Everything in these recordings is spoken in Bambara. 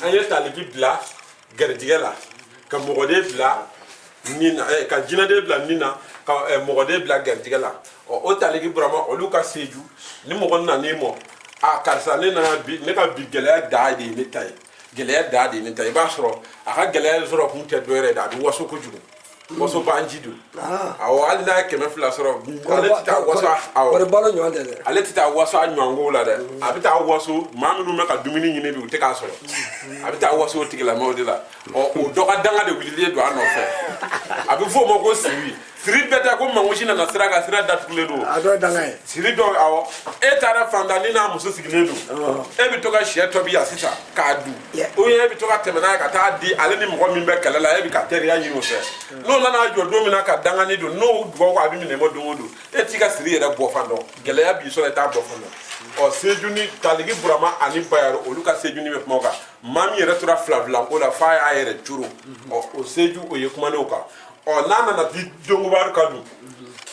an ye taliki bila garijɛgɛ la ka mɔgɔden bila nina ka jinɛden bila nina ka mɔgɔden bila garijɛgɛ la o taliki burama olu ka seju ni mɔgɔ nan'i mɔ a karisa ne nana bi ne ka bi gɛlɛya da de ye ne ta ye gɛlɛya da de ye ne ta ye i b'a sɔrɔ a ka gɛlɛya sɔrɔ kun tɛ dɔ yɛrɛ de a bɛ waso kojugu waso banji don awɔ hali n'a ye 200 sɔrɔ ale tɛ taa waso ale tɛ taa waso a ɲɔgɔnko la dɛ a bɛ taa waso maa minnu bɛ ka dumuni ɲini bi u tɛ k'a sɔrɔ a bɛ taa waso o tigilamɔgɔw de la o dɔ ka danga de wililen don a nɔfɛ a bɛ fɔ o ma ko siri siri bɛɛ tɛ ko mangosi nana sira kan sira datugulen don a dɔ danga ye siri dɔ awɔ e taara fantanni n'a muso sigilen don e bɛ to ka sɛ tobi yan sisan k'a dun ou bien e bɛ to ka tɛmɛ n'a ye ka taa di ale ni mɔgɔ min bɛ kɛlɛ la e bɛ ka teriya ɲini o fɛ n'o nana jɔ don min na ka dangani don n'o dugawu ko a bɛ minɛ bɔ don o don e t'i ka siri yɛrɛ bɔ fan dɔn gɛlɛya b'i sɔrɔ i t'a bɔ fan dɔn seju ni taliki burama ani bayaro olu ka seju ni bɛ kuma o kan maa min yɛrɛ tora filafilanko la f'a y'a yɛrɛ coro o seju o ye kumanen o kan n'a nana di dongobaru ka dun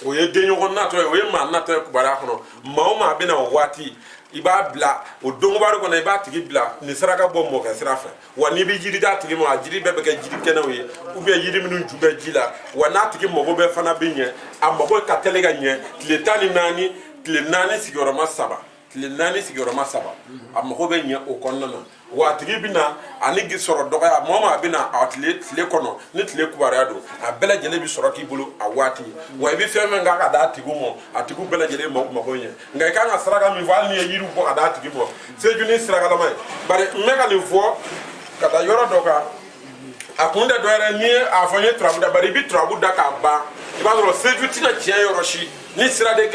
o ye denɲɔgɔn natɔ ye o ye maa natɔ ye kubara kɔnɔ maa o maa bɛ na o waati i b'a bila o dongobaru kɔnɔ i b'a tigi bila nin saraka bɔ mɔkɛ sira fɛ wa n'i bɛ jiri d'a tigi ma a jiri bɛɛ bɛ kɛ jiri kɛnɛw ye ou bien yiri minnu ju bɛ ji la wa n'a tigi mago bɛɛ fana bɛ ɲɛ a mago ka teli ka ɲɛ tile 14 tile 4 sigiyɔrɔma 3 tile 4 sigiyɔrɔma 3 a mago bɛ ɲɛ o kɔnɔna na wa a tigi bɛ na ani sɔrɔ dɔgɔya maa o maa bɛ na a tile kɔnɔ ni tile kubariya don a bɛɛ lajɛlen bɛ sɔrɔ k'i bolo a waati wa i bɛ fɛn fɛn k'a ka d'a tigiw ma a tigiw bɛɛ lajɛlen mago ɲɛ nka i kan ka saraka min fɔ hali n'i ye yiriw bɔ ka d'a tigi ma seju ni sirakalama ye bari n bɛ ka nin fɔ ka taa yɔrɔ dɔ kan a kun tɛ dɔ yɛrɛ n'i ye a fɔ n ye turabu da bari i bɛ turabu da k'a ban i b'a sɔrɔ seju tɛna tiɲɛ yɔrɔ si ni sira tɛ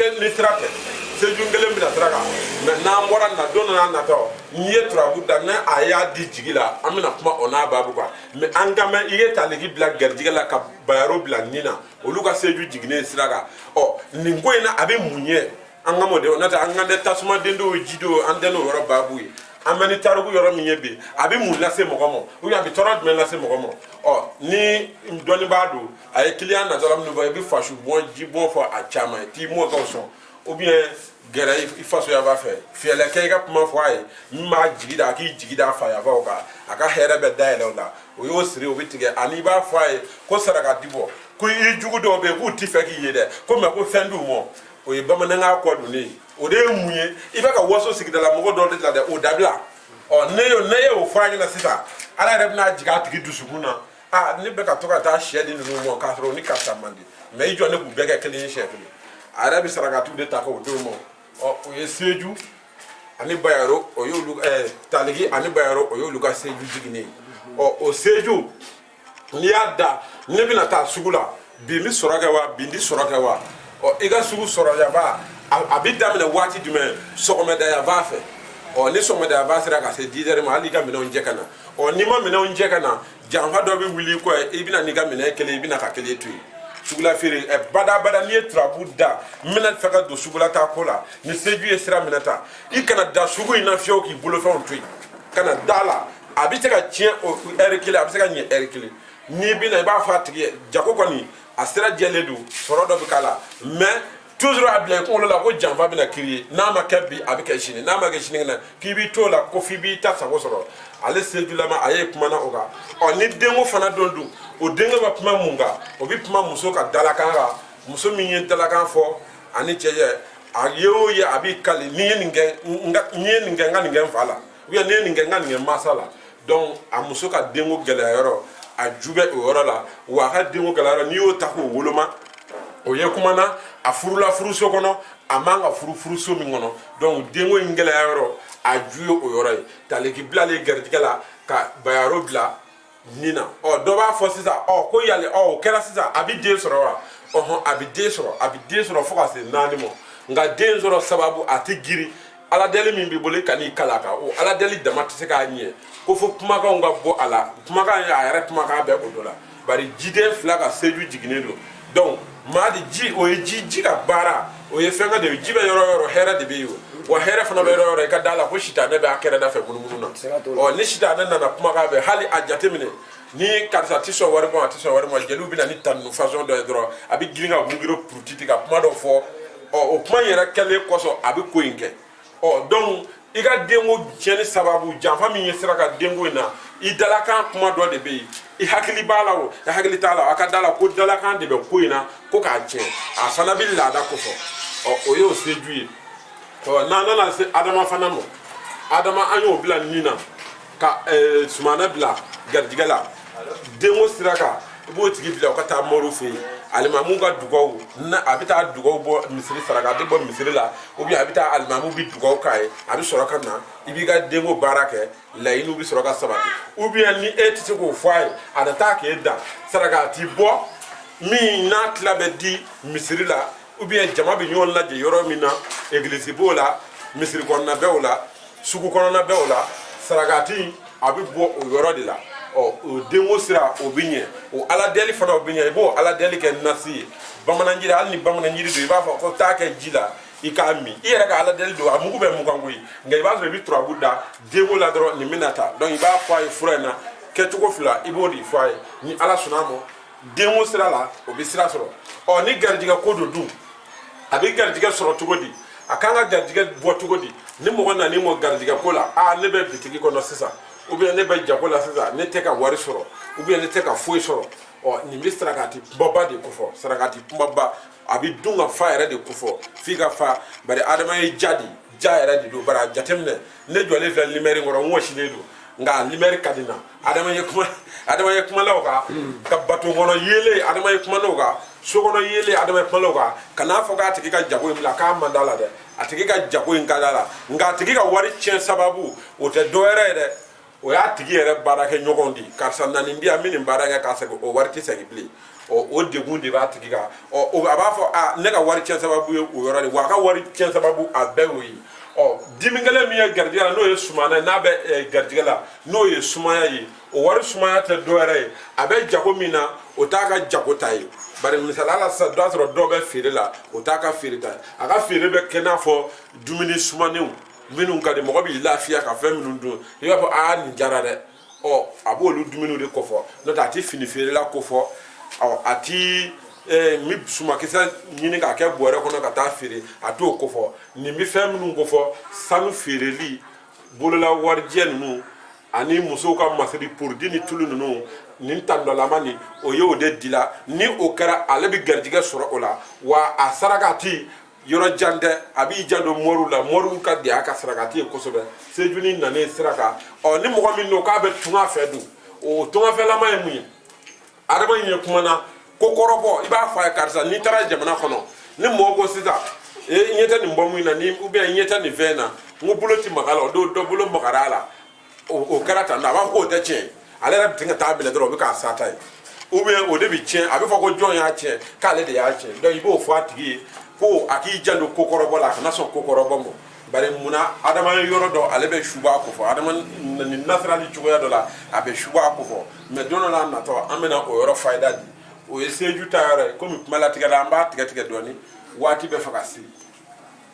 seju kelen bɛna sira kan mɛ n'an bɔra na don n'a natɔ n'i ye turabu da ni a y'a di jigi la an bɛna kuma o n'a baabu kan mɛ an ka mɛn i ye taliki bila garijɛgɛ la ka bayaro bila nin na olu ka seju jiginnen sira kan nin ko in na a bɛ mun ye an ka mɔdenw n'o tɛ an ka tɛ tasumaden dɔw ye jidenw an tɛ n'o yɔrɔ baabu ye an bɛ ni tariku yɔrɔ min ye bi a bɛ mun lase mɔgɔ ma ou bien a bɛ tɔɔrɔ jumɛn lase mɔgɔ ma ni dɔnnibaa don a ye kiliyan natɔla minnu fɔ i bɛ fasu bɔn ji bɔn fɔ a caman ye t'i mɔ kaw sɔn ou bien gɛrɛ i fasoya b'a fɛ fiyɛlɛ kɛ i ka kuma fɔ a ye min b'a jigi da a k'i jigi da a fayafaw kan a ka hɛrɛ bɛ dayɛlɛ o la o y'o siri o bɛ tigɛ ani i b'a fɔ a ye ko saraka di bɔ ko i jugu dɔw bɛ yen k'u t'i fɛ k'i ye dɛ ko mɛ ko fɛn d'u ma o ye bamanankan kɔ donnen ye o de ye mun ye i bɛ ka waso sigidala mɔgɔ dɔw de la dɛ o dabila ne ye o fɔ a ɲɛna sisan ala yɛrɛ bɛna jigin a tigi dusukun na ne bɛ ka to ka taa sɛ di ninnu ma k'a sɔrɔ o ni karisa man di mɛ i jɔ ne k'u bɛɛ kɛ kelen ye sɛ kelen a yɛrɛ bɛ sarakatiw de ta k'o d'o ma o ye seju ani bayaro o y'olu taliki ani bayaro o y'olu ka seju jiginnen o seju n'i y'a da ne bɛna taa sugu la bi n bɛ sɔrɔ kɛ wa bi n tɛ sɔrɔ kɛ wa i ka sugu sɔrɔ yaba a bɛ daminɛ waati jumɛn sɔgɔmada fɛ ni sɔgɔmada sera ka se 10 heures ma hali i ka minɛnw jɛ ka na n'i ma minɛnw jɛ ka na janfa dɔ bɛ wuli i kɔ i bɛna n'i ka minɛn kelen i bɛna ka kelen to yen sugula feere badabada n'i ye turabu da n bɛna fɛ ka don sugula taa ko la ni seju ye sira minɛ ta i kana da sugu in na fiyewu k'i bolofɛnw to yen kana da la a bɛ se ka tiɲɛ o ɛri kelen a bɛ se ka ɲɛ ɛri kelen n'i bɛna i b'a fɔ a tigi ye jago kɔni a sira jɛlen don sɔrɔ dɔ bɛ k'a la mɛ toujours a bila i kunkolo la ko janfa bɛna kiri ye n'a ma kɛ bi a bɛ kɛ sini n'a ma kɛ sini kɛnɛ k'i b'i t'o la ko f'i b'i ta sago sɔrɔ ale sejulama a ye kumana o kan ni denko fana don dun o denkɛ bɛ kuma mun kan o bɛ kuma muso ka dalakan kan muso min ye dalakan fɔ ani cɛ ye a ye o ye a b'i kali n'i ye nin kɛ n ka nin kɛ n fa la ou bien n'i ye nin kɛ n ka nin kɛ n masa la donc a muso ka denko gɛlɛya yɔrɔ a ju bɛ o yɔrɔ la wa a ka denko gɛlɛya yɔrɔ n'i y'o ta k'o woloma o ye kumana a furula furuso kɔnɔ a man ka furu furuso min kɔnɔ donc denko in gɛlɛya yɔrɔ a ju ye o yɔrɔ ye taliki bilalen garijɛgɛ la ka bayaro bila nin na dɔ b'a fɔ sisan ko yali o kɛra sisan a bɛ den sɔrɔ wa a bɛ den sɔrɔ fo ka se 4 ma nka den sɔrɔ sababu a tɛ giri ala deli min b'i bolo ka n'i kala kan o ala deli dama tɛ se k'a ɲɛ ko fo kumakanw ka bɔ a la kumakan ye a yɛrɛ kumakan bɛɛ o dɔ la bari jiden 2 ka seju jiginnen don donc maa de ji o ye ji ka baara o ye fɛn ka de ye ji bɛ yɔrɔ yɔrɔ hɛrɛ de bɛ yen wa hɛrɛ fana bɛ yɔrɔ yɔrɔ i ka da la ko sitanɛ bɛ a kɛrɛda fɛ munumunu na ni sitanɛ nana kumakan bɛ hali a jateminɛ ni karisa tɛ sɔn wari ma a tɛ sɔn wari ma jeliw bɛ na ni tanu façon dɔ ye dɔrɔn a bɛ girin ka mugiro purutiti ka kuma dɔ fɔ o kuma in yɛrɛ kɛlen kɔsɔn a bɛ ko in kɛ donc i ka denko tiɲɛni sababu janfa min ye sira ka denko in na i dalakan kuma dɔ de bɛ yen i hakili b'a la o i hakili t'a la a ka da la ko dalakan de bɛ ko in na ko k'a tiɲɛ a fana bɛ laada kofɔ o y'o seju ye n'an nana se adama fana ma adama an y'o bila nin na ka sumana bila garijɛgɛ la denko sira kan i b'o tigi bila o ka taa mɔriw fɛ yen alimamu ka dugaw a bɛ taa dugaw bɔ misiri saraka a bɛ bɔ misiri la ou bien a bɛ taa alimamu bi dugaw k'a ye a bɛ sɔrɔ ka na i b'i ka denko baara kɛ laɲiniw bɛ sɔrɔ ka sabati ou bien ni e tɛ se k'o fɔ a ye a na taa k'e dan saraka a ti bɔ min n'a tila bɛ di misiri la ou bien jama bɛ ɲɔgɔn lajɛ yɔrɔ min na église b'o la misiri kɔnɔna bɛɛw la sugu kɔnɔna bɛɛw la sarakati a bɛ bɔ o yɔrɔ de la o denko sira o bɛ ɲɛ o ala deli fana o bɛ ɲɛ i b'o ala deli kɛ nasi ye bamananjiri hali ni bamananjiri don i b'a fɔ ko taa kɛ ji la i k'a min i yɛrɛ ka ala deli don a mugu bɛ mugan koyi nka i b'a sɔrɔ i bɛ turabu da denko la dɔrɔn nin bɛna ta donc i b'a fɔ a ye fura in na kɛcogo fila i b'o de fɔ a ye ni ala sɔnna a ma denko sira la o bɛ sira sɔrɔ ni garijɛgɛ ko don dun a bɛ garijɛgɛ sɔrɔ cogo di a kan ka garijɛgɛ bɔ cogo di ni mɔgɔ nana i ma garijɛgɛ ko la ne bɛ bitigi kɔnɔ sisan ou bien ne bɛ jago la sisan ne tɛ ka wari sɔrɔ ou bien ne tɛ ka foyi sɔrɔ nin bɛ sarakati kumaba de kofɔ sarakati kumaba a bɛ dun ka fa yɛrɛ de kofɔ f'i ka fa bari adama ye ja yɛrɛ de don bari a jateminɛ ne jɔlen filɛ limɛri kɔrɔ n wɔsilen don nka limɛri ka di n na adama ye kumala o kan ka bato kɔnɔ yelen adama ye kumala o kan so kɔnɔ yelen adama ye kumala o kan ka n'a fɔ k'a tigi ka jago in bila k'a man d'a la dɛ a tigi ka jago in ka d'a la nka a tigi ka wari tiɲɛ sababu o tɛ dɔwɛrɛ ye dɛ o y'a tigi yɛrɛ baarakɛ ɲɔgɔn di karisa nani di yan min nin baara kɛ k'a segin o wari tɛ segin bilen o degun de b'a tigi kan a b'a fɔ ne ka wari tiɲɛ sababu ye o yɔrɔ de wa a ka wari tiɲɛ sababu a bɛɛ y'o ye dimi kelen min ye garijɛgɛ la n'o ye sumana ye n'a bɛ garijɛgɛ la n'o ye sumaya ye o wari sumaya tɛ dɔwɛrɛ ye a bɛ jago min na o t'a ka jago ta ye bari misaliya la sisan dɔ sɔrɔ dɔw bɛ feere la o t'a ka feere ta ye a ka feere bɛ kɛ n'a fɔ dumuni sumanenw minnu ka di mɔgɔ b'i lafiya ka fɛn minnu dun i b'a fɔ nin jara dɛ a b'olu dumuniw de kofɔ n'o tɛ a tɛ fini feerela kofɔ a tɛ mi sumakisɛ ɲini k'a kɛ bɔrɛ kɔnɔ ka taa feere a t'o kofɔ nin bɛ fɛn minnu kofɔ sanu feereli bolola warijɛ ninnu ani musow ka masiri porodi ni tulu ninnu nin tandɔlama nin o y'o de dila ni o kɛra ale bɛ garijɛgɛ sɔrɔ o la wa a sarakati yɔrɔ jan tɛ a b'i jan don mɔriw la mɔriw ka de y'a ka sarakati ye kosɛbɛ sejuni nanen sira kan ni mɔgɔ min don k'a bɛ tunga fɛ dun o tungafɛlama ye mun ye adama in ye kuma na ko kɔrɔbɔ i b'a fɔ a ye karisa n'i taara jamana kɔnɔ ni mɔgɔ ko sisan n ɲɛ tɛ nin bɔ mun na ou bien n ɲɛ tɛ nin fɛn na n ko bolo ti maga la o don dɔ bolo magara a la o kɛra tan a b'a fɔ k'o tɛ tiɲɛ ale yɛrɛ bɛ tin ka taa minɛ dɔrɔn o bɛ k'a sata ye ou bien o de bɛ tiɲɛ a bɛ fɔ ko jɔn y'a tiɲɛ k'ale de y'a tiɲɛ donc i b'o fɔ a tigi ye ko a k'i jan don ko kɔrɔbɔ la a kana sɔn ko kɔrɔbɔ ma bari munna adama ye yɔrɔ dɔ ale bɛ suba ko fɔ adama nin nasirali cogoya dɔ la a bɛ suba ko fɔ mais don dɔ la natɔ an bɛna o yɔrɔ fayida di o ye seju ta yɔrɔ ye komi kuma latigɛ la an b'a tigɛ dɔɔni waati bɛ fɛ ka se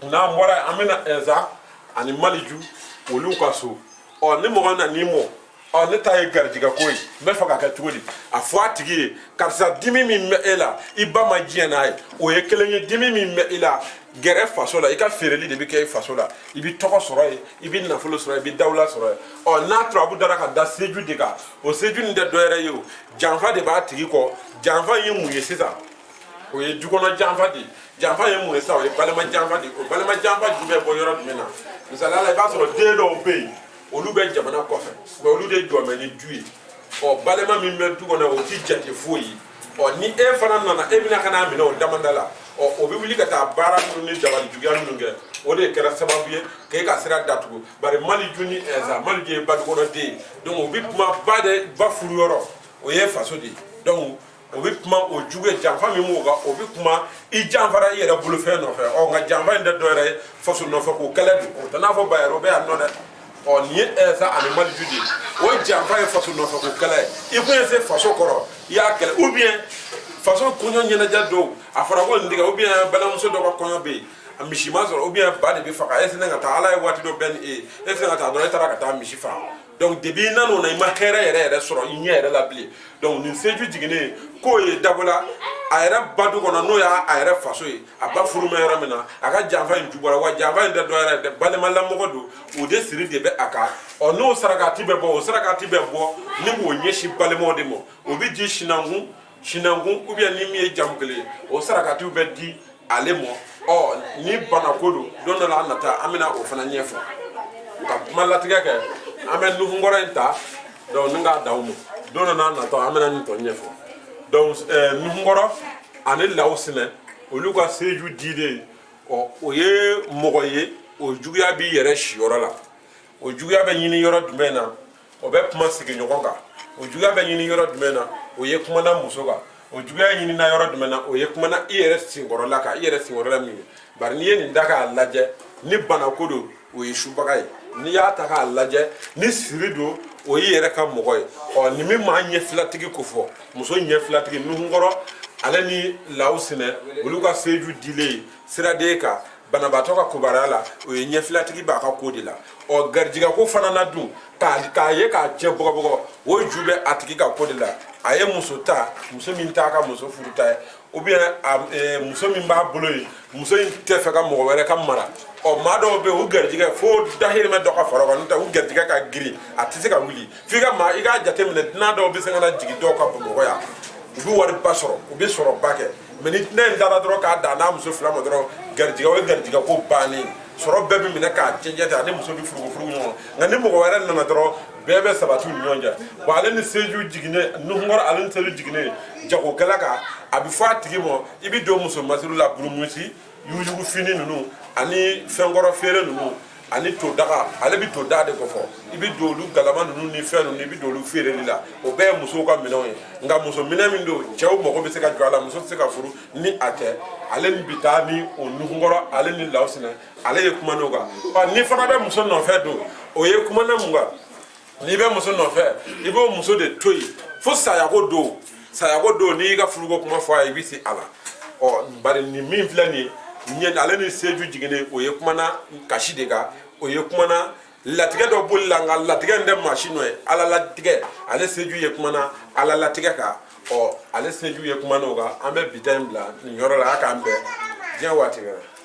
n'an bɔra yen an bɛna ɛnza ani maliju olu ka so ni mɔgɔ nan'i mɔ ne ta ye garijɛgɛ ko ye n bɛ fɛ ka kɛ cogo di a fɔ a tigi ye karisa dimi min bɛ e la i ba ma diɲɛ n'a ye o ye kelen ye dimi min bɛ e la gɛrɛ faso la i ka feereli de bɛ kɛ i faso la i bɛ tɔgɔ sɔrɔ yen i bɛ nafolo sɔrɔ yen i bɛ dawula sɔrɔ yen n'a turabu dara ka da seju de kan o seju nin tɛ dɔwɛrɛ ye o janfa de b'a tigi kɔ janfa ye mun ye sisan o ye jukɔnɔ janfa de ye janfa ye mun ye sisan o ye balima janfa de ye o balima janfa ju bɛ bɔ yɔrɔ jumɛn na misaliya la i b'a sɔrɔ den dɔw bɛ yen olu bɛ jamana kɔfɛ mais olu de jɔmɛ ni ju ye balima min bɛ du kɔnɔ o ti jate foyi ye ni e fana nana e bɛna ka n'a minɛ o damanda la o bɛ wuli ka taa baara minnu ni dabali juguya minnu kɛ o de kɛra sababu ye k'e ka sira datugu bari maliju ni ɛnza maliju ye badukɔnɔ den ye donc o bɛ kuma ba furu yɔrɔ o ye faso de ye donc o bɛ kuma o jugu ye janfa min b'o kan o bɛ kuma i janfara i yɛrɛ bolofɛn nɔfɛ nka janfa in tɛ dɔwɛrɛ ye faso nɔfɛ k'o kɛlɛ don o tɛ n'a fɔ bayero bɛ yan nɔ dɛ nin ye ɛnza ani maliju de ye o janfa ye faso nɔfɛ k'o kɛlɛ ye i kun ye se faso kɔrɔ i y'a kɛlɛ ou bien faso kɔɲɔ ɲɛnajɛ dɔw a fɔra ko nin tigɛ ou bien balimamuso dɔ ka kɔɲɔ bɛ yen a misi ma sɔrɔ ou bien ba de bɛ faga e sɛnɛ ka taa ala ye waati dɔ bɛn ni e ye e sɛnɛ ka taa dɔrɔn e taara ka taa misi faga donc depuis i nan'o na i ma hɛrɛ yɛrɛ sɔrɔ i ɲɛ yɛrɛ la bilen donc nin seju jiginnen k'o ye dabɔla a yɛrɛ ba du kɔnɔ n'o y'a yɛrɛ faso ye a ba furu mɛ yɔrɔ min na a ka janfa in jubɔra wa janfa in tɛ dɔ yɛrɛ dɛ balimalamɔgɔ don o de siri de bɛ a kan n'o sarakati bɛ bɔ o sarakati bɛ bɔ ni k'o ɲɛsin balimaw de ma o bɛ di sinankun ou bien ni min ye jamu kelen o sarakatiw bɛ di ale ma ni bana ko don don dɔ la an nata an bɛna o fana ɲɛfɔ ka kuma latigɛ kɛ an bɛ nuhunkɔrɔ in ta donc ni k'a d'aw ma don dɔ n'a natɔ an bɛna nin tɔ ɲɛfɔ donc nuhunkɔrɔ ani law sinɛ olu ka seju dilen o ye mɔgɔ ye o juguya b'i yɛrɛ siyɔrɔ la o juguya bɛ ɲini yɔrɔ jumɛn na o bɛ kuma sigi ɲɔgɔn kan o juguya bɛ ɲini yɔrɔ jumɛn na o ye kumana muso kan o juguya ɲini na yɔrɔ jumɛn na o ye kumana i yɛrɛ senkɔrɔla kan i yɛrɛ senkɔrɔla min ye bari n'i ye nin da k'a lajɛ ni bana ko don o ye subaga ye n'i y'a ta k'a lajɛ ni siri don o y'i yɛrɛ ka mɔgɔ ye nin min maa ɲɛfilatigi ko fɔ muso ɲɛfilatigi nuhunkɔrɔ ale ni law sinɛ olu ka seju dilen siraden kan banabaatɔ ka kobaraya la o ye ɲɛfilatigi b'a ka ko de la garijigɛ ko fana na dun k'a ye k'a cɛ bɔgɔbɔgɔ o ju bɛ a tigi ka ko de la a ye muso ta muso min t'a ka muso furuta ye ou bien muso min b'a bolo ye muso in tɛ fɛ ka mɔgɔ wɛrɛ ka mara maa dɔw bɛ yen u garijigɛ fo dahirimɛ dɔ ka fara o kan n'o tɛ u garijigɛ ka girin a tɛ se ka wuli f'i ka i k'a jateminɛ dunan dɔw bɛ se ka na jigin dɔw ka bamakɔ yan u bɛ wari ba sɔrɔ u bɛ sɔrɔ ba kɛ mɛ ni dunan in dara dɔrɔn k'a da n'a muso fila ma dɔrɔn garijigɛ o ye garijigɛ ko bannen sɔrɔ bɛɛ bɛ minɛ k'a cɛncɛn ta ani muso bɛ furugu ɲɔgɔn nka ni mɔgɔ wɛrɛ nana dɔrɔn bɛɛ bɛ sabati u ni ɲɔgɔn cɛ bon ale ni seju jiginnen nuhunkɔrɔ ale ni seju jiginnen jagokɛla kan a bɛ fɔ a tigi ma i bɛ don muso masiriw la burumusi yuguyugu fini ninnu ani fɛnkɔrɔ feere ninnu ani to daga ale bɛ to da de kɔfɔ i bɛ don olu galama ninnu ni fɛn ninnu i bɛ don olu feereli la o bɛɛ ye musow ka minɛnw ye nka muso minɛ min don cɛw mago bɛ se ka jɔ a la muso tɛ se ka furu ni a tɛ ale min bɛ taa ni o nuhunkɔrɔ ale ni law sinɛ ale ye kuma n'o kan ni fana bɛ muso nɔfɛ don o ye kuma na mun kan n'i bɛ muso nɔfɛ i b'o muso de to yen fo sayako don n'i y'i ka furuko kuma fɔ a ye i bɛ se a la bari nin min filɛ nin ye ale ni seju jiginnen o ye kumana kasi de kan o ye kumana latigɛ dɔ boli la nka latigɛ in tɛ maa si nɔ ye ala latigɛ ale seju ye kumana ala latigɛ kan ale seju ye kumana o kan an bɛ bi ta in bila nin yɔrɔ la a k'an bɛn diɲɛ waati wɛrɛ